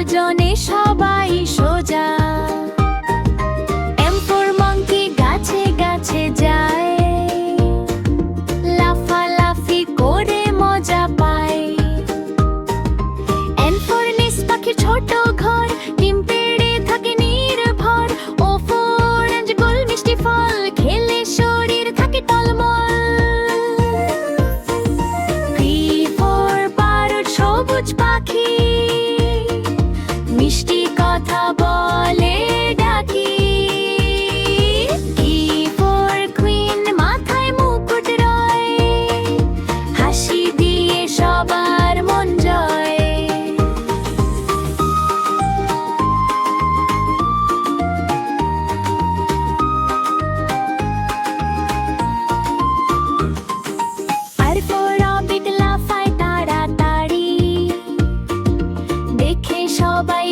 দুজনে সবাই সোজা। M for monkey গাছে গাছে যায়, লাফালাফি করে মজা পায়। N for nest পাখির ছোট ঘর, ডিম পেড়ে থাকে নির্ভর। O for orange গোল মিষ্টি ফল, খেলে শরীর থাকে টলমল। P for parrot সবুজ পাখি, মিষ্টি কথা বলে ডাকি। Q for queen মাথায় মুকুট রয়, হাসি দিয়ে সবার মন জয়। R for rabbit লাফায় তাড়াতাড়ি, দেখে সবাই